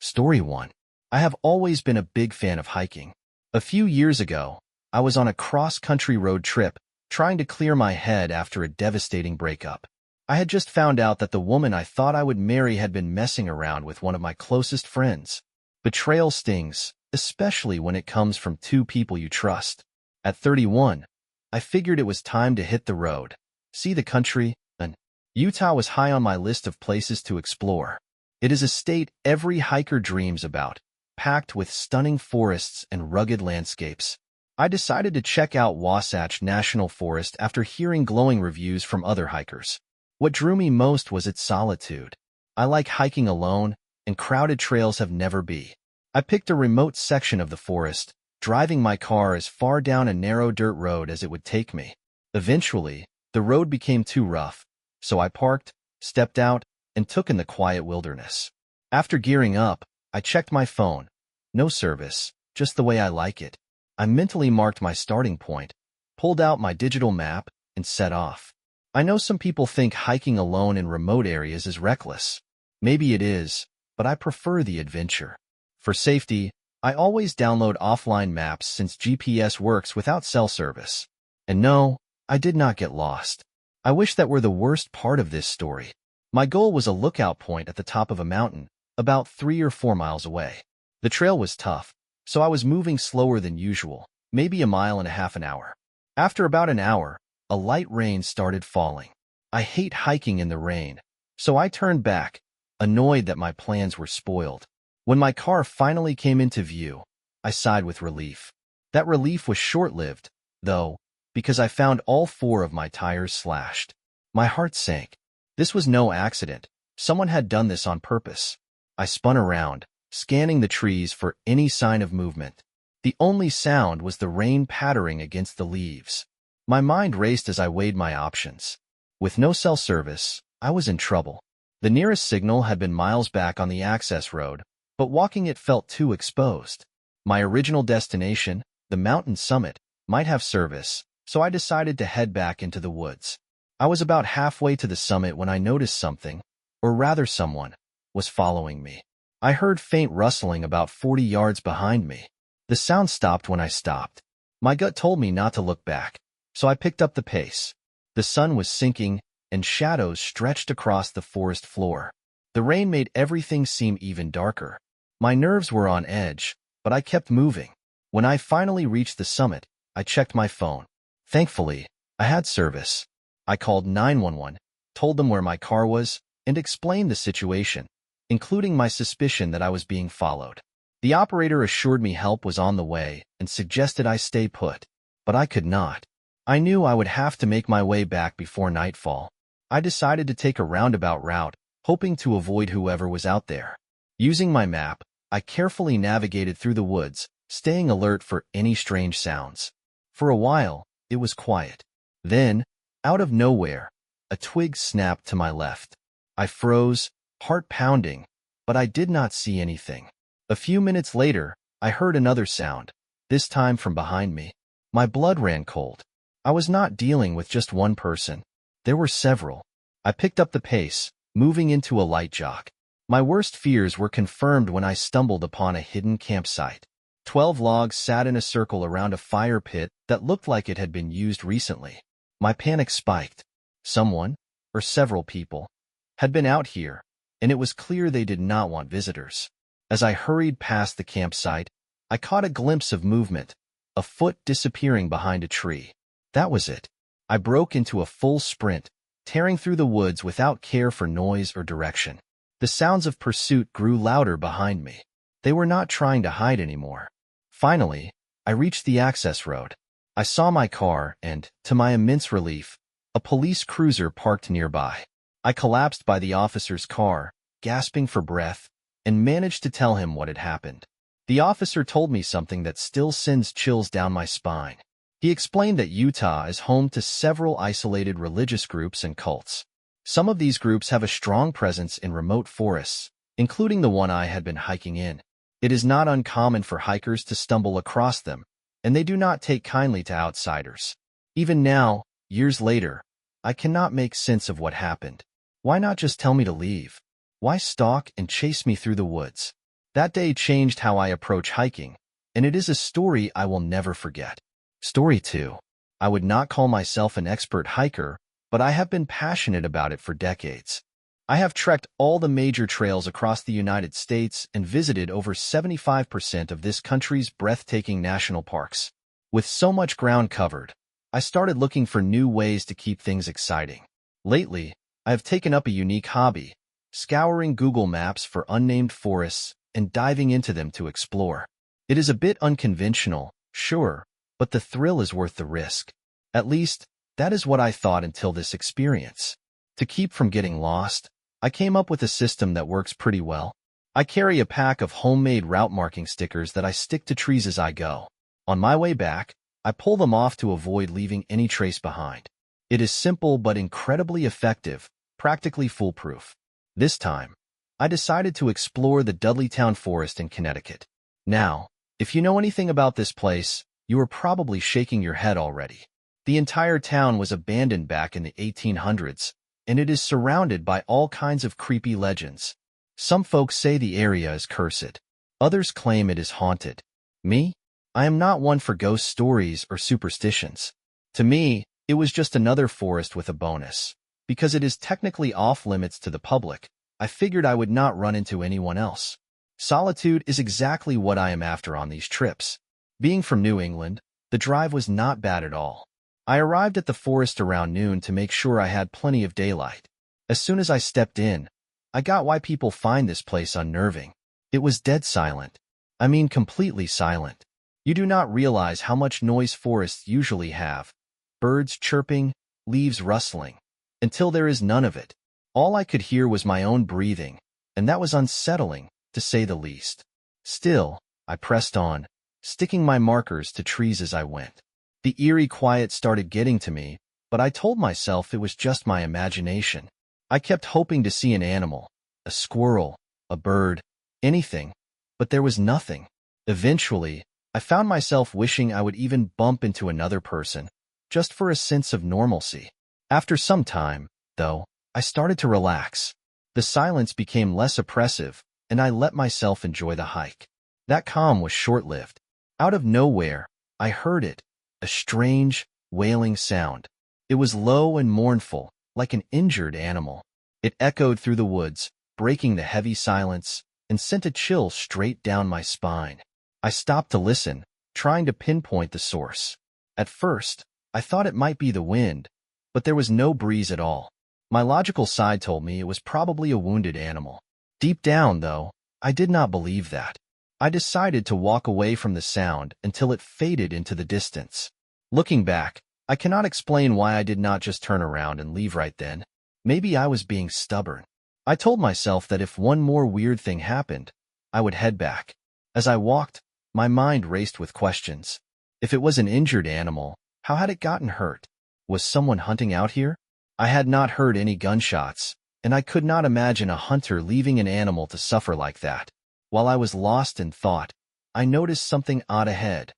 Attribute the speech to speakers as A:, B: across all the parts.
A: Story 1. I have always been a big fan of hiking. A few years ago, I was on a cross-country road trip, trying to clear my head after a devastating breakup. I had just found out that the woman I thought I would marry had been messing around with one of my closest friends. Betrayal stings, especially when it comes from two people you trust. At 31, I figured it was time to hit the road, see the country, and Utah was high on my list of places to explore. It is a state every hiker dreams about, packed with stunning forests and rugged landscapes. I decided to check out Wasatch National Forest after hearing glowing reviews from other hikers. What drew me most was its solitude. I like hiking alone, and crowded trails have never been. I picked a remote section of the forest, driving my car as far down a narrow dirt road as it would take me. Eventually, the road became too rough, so I parked, stepped out, and took in the quiet wilderness. After gearing up, I checked my phone. No service, just the way I like it. I mentally marked my starting point, pulled out my digital map, and set off. I know some people think hiking alone in remote areas is reckless. Maybe it is, but I prefer the adventure. For safety, I always download offline maps since GPS works without cell service. And no, I did not get lost. I wish that were the worst part of this story. My goal was a lookout point at the top of a mountain, about 3 or 4 miles away. The trail was tough, so I was moving slower than usual, maybe 1.5 miles an hour. After about an hour, a light rain started falling. I hate hiking in the rain, so I turned back, annoyed that my plans were spoiled. When my car finally came into view, I sighed with relief. That relief was short-lived, though, because I found all 4 of my tires slashed. My heart sank. This was no accident. Someone had done this on purpose. I spun around, scanning the trees for any sign of movement. The only sound was the rain pattering against the leaves. My mind raced as I weighed my options. With no cell service, I was in trouble. The nearest signal had been miles back on the access road, but walking it felt too exposed. My original destination, the mountain summit, might have service, so I decided to head back into the woods. I was about halfway to the summit when I noticed something, or rather someone, was following me. I heard faint rustling about 40 yards behind me. The sound stopped when I stopped. My gut told me not to look back, so I picked up the pace. The sun was sinking, and shadows stretched across the forest floor. The rain made everything seem even darker. My nerves were on edge, but I kept moving. When I finally reached the summit, I checked my phone. Thankfully, I had service. I called 911, told them where my car was, and explained the situation, including my suspicion that I was being followed. The operator assured me help was on the way and suggested I stay put, but I could not. I knew I would have to make my way back before nightfall. I decided to take a roundabout route, hoping to avoid whoever was out there. Using my map, I carefully navigated through the woods, staying alert for any strange sounds. For a while, it was quiet. Then, out of nowhere, a twig snapped to my left. I froze, heart pounding, but I did not see anything. A few minutes later, I heard another sound, this time from behind me. My blood ran cold. I was not dealing with just one person. There were several. I picked up the pace, moving into a light jog. My worst fears were confirmed when I stumbled upon a hidden campsite. 12 logs sat in a circle around a fire pit that looked like it had been used recently. My panic spiked. Someone, or several people, had been out here, and it was clear they did not want visitors. As I hurried past the campsite, I caught a glimpse of movement, a foot disappearing behind a tree. That was it. I broke into a full sprint, tearing through the woods without care for noise or direction. The sounds of pursuit grew louder behind me. They were not trying to hide anymore. Finally, I reached the access road. I saw my car and, to my immense relief, a police cruiser parked nearby. I collapsed by the officer's car, gasping for breath, and managed to tell him what had happened. The officer told me something that still sends chills down my spine. He explained that Utah is home to several isolated religious groups and cults. Some of these groups have a strong presence in remote forests, including the one I had been hiking in. It is not uncommon for hikers to stumble across them, and they do not take kindly to outsiders. Even now, years later, I cannot make sense of what happened. Why not just tell me to leave? Why stalk and chase me through the woods? That day changed how I approach hiking, and it is a story I will never forget. Story 2. I would not call myself an expert hiker, but I have been passionate about it for decades. I have trekked all the major trails across the United States and visited over 75% of this country's breathtaking national parks. With so much ground covered, I started looking for new ways to keep things exciting. Lately, I have taken up a unique hobby, scouring Google Maps for unnamed forests and diving into them to explore. It is a bit unconventional, sure, but the thrill is worth the risk. At least, that is what I thought until this experience. To keep from getting lost, I came up with a system that works pretty well. I carry a pack of homemade route marking stickers that I stick to trees as I go. On my way back, I pull them off to avoid leaving any trace behind. It is simple but incredibly effective, practically foolproof. This time, I decided to explore the Dudleytown Forest in Connecticut. Now, if you know anything about this place, you are probably shaking your head already. The entire town was abandoned back in the 1800s, and it is surrounded by all kinds of creepy legends. Some folks say the area is cursed. Others claim it is haunted. Me? I am not one for ghost stories or superstitions. To me, it was just another forest with a bonus. Because it is technically off-limits to the public, I figured I would not run into anyone else. Solitude is exactly what I am after on these trips. Being from New England, the drive was not bad at all. I arrived at the forest around noon to make sure I had plenty of daylight. As soon as I stepped in, I got why people find this place unnerving. It was dead silent. I mean completely silent. You do not realize how much noise forests usually have. Birds chirping, leaves rustling. Until there is none of it. All I could hear was my own breathing, and that was unsettling, to say the least. Still, I pressed on, sticking my markers to trees as I went. The eerie quiet started getting to me, but I told myself it was just my imagination. I kept hoping to see an animal, a squirrel, a bird, anything, but there was nothing. Eventually, I found myself wishing I would even bump into another person, just for a sense of normalcy. After some time, though, I started to relax. The silence became less oppressive, and I let myself enjoy the hike. That calm was short-lived. Out of nowhere, I heard it, a strange, wailing sound. It was low and mournful, like an injured animal. It echoed through the woods, breaking the heavy silence, and sent a chill straight down my spine. I stopped to listen, trying to pinpoint the source. At first, I thought it might be the wind, but there was no breeze at all. My logical side told me it was probably a wounded animal. Deep down, though, I did not believe that. I decided to walk away from the sound until it faded into the distance. Looking back, I cannot explain why I did not just turn around and leave right then. Maybe I was being stubborn. I told myself that if one more weird thing happened, I would head back. As I walked, my mind raced with questions. If it was an injured animal, how had it gotten hurt? Was someone hunting out here? I had not heard any gunshots, and I could not imagine a hunter leaving an animal to suffer like that. While I was lost in thought, I noticed something odd ahead.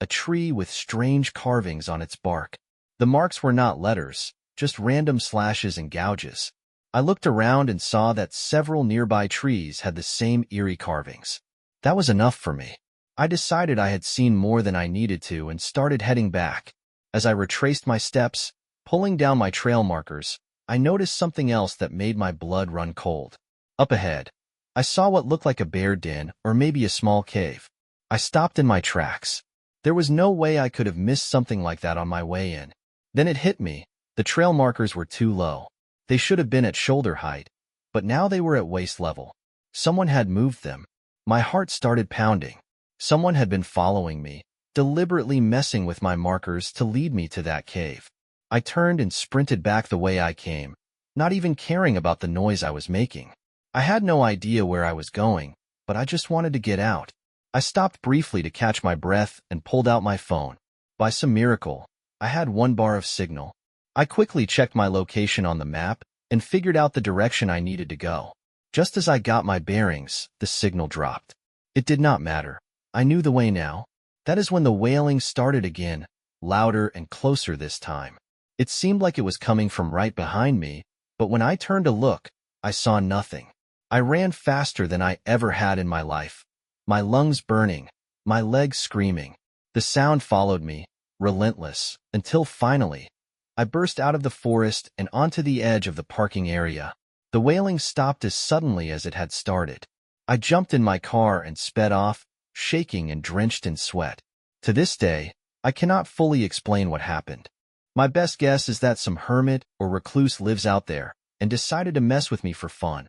A: A tree with strange carvings on its bark. The marks were not letters, just random slashes and gouges. I looked around and saw that several nearby trees had the same eerie carvings. That was enough for me. I decided I had seen more than I needed to and started heading back. As I retraced my steps, pulling down my trail markers, I noticed something else that made my blood run cold. Up ahead, I saw what looked like a bear den or maybe a small cave. I stopped in my tracks. There was no way I could have missed something like that on my way in. Then it hit me. The trail markers were too low. They should have been at shoulder height, but now they were at waist level. Someone had moved them. My heart started pounding. Someone had been following me, deliberately messing with my markers to lead me to that cave. I turned and sprinted back the way I came, not even caring about the noise I was making. I had no idea where I was going, but I just wanted to get out. I stopped briefly to catch my breath and pulled out my phone. By some miracle, I had 1 bar of signal. I quickly checked my location on the map and figured out the direction I needed to go. Just as I got my bearings, the signal dropped. It did not matter. I knew the way now. That is when the wailing started again, louder and closer this time. It seemed like it was coming from right behind me, but when I turned to look, I saw nothing. I ran faster than I ever had in my life, my lungs burning, my legs screaming. The sound followed me, relentless, until finally, I burst out of the forest and onto the edge of the parking area. The wailing stopped as suddenly as it had started. I jumped in my car and sped off, shaking and drenched in sweat. To this day, I cannot fully explain what happened. My best guess is that some hermit or recluse lives out there and decided to mess with me for fun.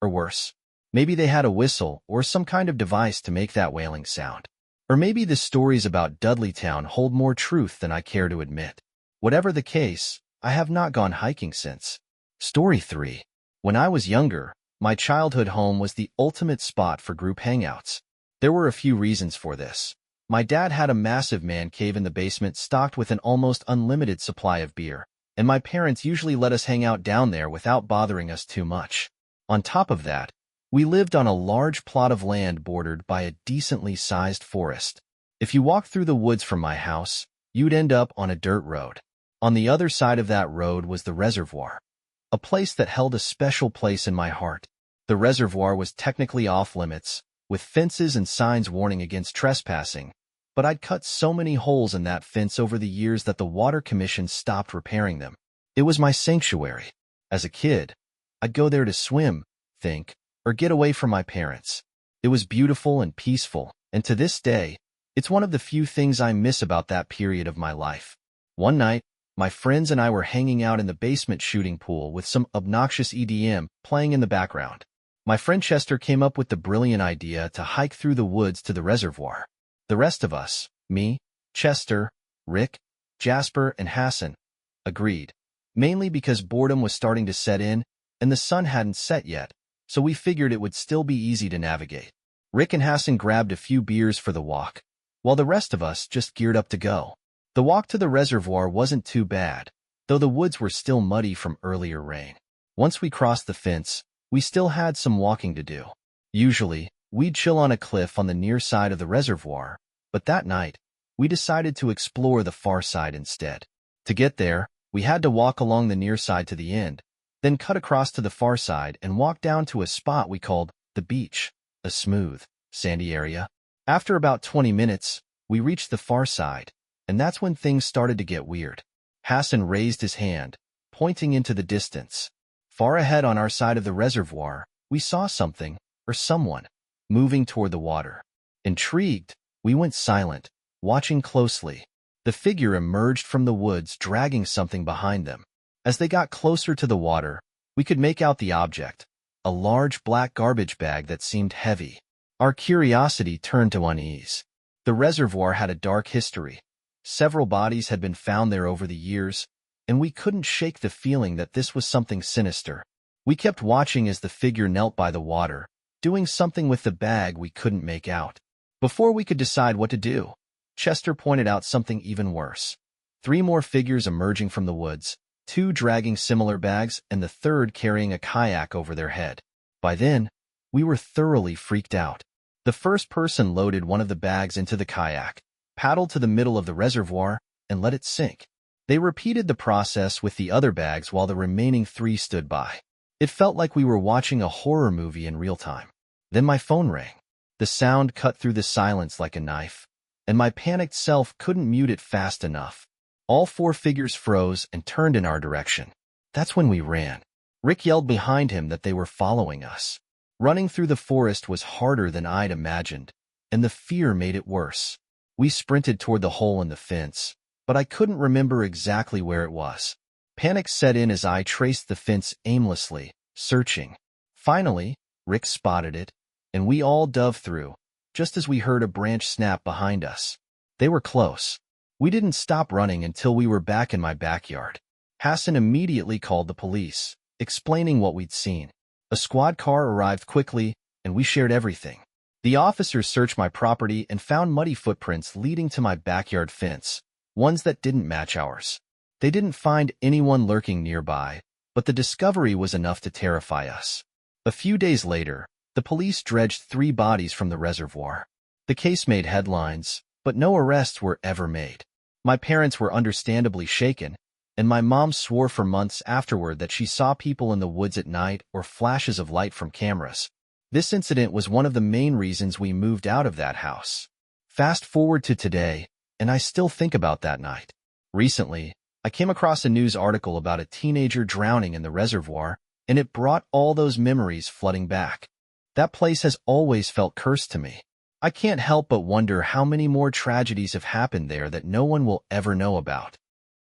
A: Or worse, maybe they had a whistle or some kind of device to make that wailing sound. Or maybe the stories about Dudleytown hold more truth than I care to admit. Whatever the case, I have not gone hiking since. Story 3. When I was younger, my childhood home was the ultimate spot for group hangouts. There were a few reasons for this. My dad had a massive man cave in the basement stocked with an almost unlimited supply of beer, and my parents usually let us hang out down there without bothering us too much. On top of that, we lived on a large plot of land bordered by a decently sized forest. If you walked through the woods from my house, you'd end up on a dirt road. On the other side of that road was the reservoir, a place that held a special place in my heart. The reservoir was technically off-limits, with fences and signs warning against trespassing, but I'd cut so many holes in that fence over the years that the Water Commission stopped repairing them. It was my sanctuary. As a kid, I'd go there to swim, think, or get away from my parents. It was beautiful and peaceful, and to this day, it's one of the few things I miss about that period of my life. One night, my friends and I were hanging out in the basement shooting pool with some obnoxious EDM playing in the background. My friend Chester came up with the brilliant idea to hike through the woods to the reservoir. The rest of us, me, Chester, Rick, Jasper, and Hassan, agreed, mainly because boredom was starting to set in and the sun hadn't set yet, so we figured it would still be easy to navigate. Rick and Hassan grabbed a few beers for the walk, while the rest of us just geared up to go. The walk to the reservoir wasn't too bad, though the woods were still muddy from earlier rain. Once we crossed the fence, we still had some walking to do. Usually, we'd chill on a cliff on the near side of the reservoir, but that night, we decided to explore the far side instead. To get there, we had to walk along the near side to the end, then cut across to the far side and walk down to a spot we called the beach, a smooth, sandy area. After about 20 minutes, we reached the far side, and that's when things started to get weird. Hassan raised his hand, pointing into the distance. Far ahead on our side of the reservoir, we saw something, or someone, moving toward the water. Intrigued, we went silent, watching closely. The figure emerged from the woods dragging something behind them. As they got closer to the water, we could make out the object, a large black garbage bag that seemed heavy. Our curiosity turned to unease. The reservoir had a dark history. Several bodies had been found there over the years, and we couldn't shake the feeling that this was something sinister. We kept watching as the figure knelt by the water, doing something with the bag we couldn't make out. Before we could decide what to do, Chester pointed out something even worse. 3 more figures emerging from the woods, 2 dragging similar bags and the third carrying a kayak over their head. By then, we were thoroughly freaked out. The first person loaded one of the bags into the kayak, paddled to the middle of the reservoir, and let it sink. They repeated the process with the other bags while the remaining 3 stood by. It felt like we were watching a horror movie in real time. Then my phone rang. The sound cut through the silence like a knife, and my panicked self couldn't mute it fast enough. All 4 figures froze and turned in our direction. That's when we ran. Rick yelled behind him that they were following us. Running through the forest was harder than I'd imagined, and the fear made it worse. We sprinted toward the hole in the fence, but I couldn't remember exactly where it was. Panic set in as I traced the fence aimlessly, searching. Finally, Rick spotted it, and we all dove through, just as we heard a branch snap behind us. They were close. We didn't stop running until we were back in my backyard. Hassan immediately called the police, explaining what we'd seen. A squad car arrived quickly, and we shared everything. The officers searched my property and found muddy footprints leading to my backyard fence, ones that didn't match ours. They didn't find anyone lurking nearby, but the discovery was enough to terrify us. A few days later, the police dredged 3 bodies from the reservoir. The case made headlines, but no arrests were ever made. My parents were understandably shaken, and my mom swore for months afterward that she saw people in the woods at night or flashes of light from cameras. This incident was one of the main reasons we moved out of that house. Fast forward to today, and I still think about that night. Recently, I came across a news article about a teenager drowning in the reservoir, and it brought all those memories flooding back. That place has always felt cursed to me. I can't help but wonder how many more tragedies have happened there that no one will ever know about.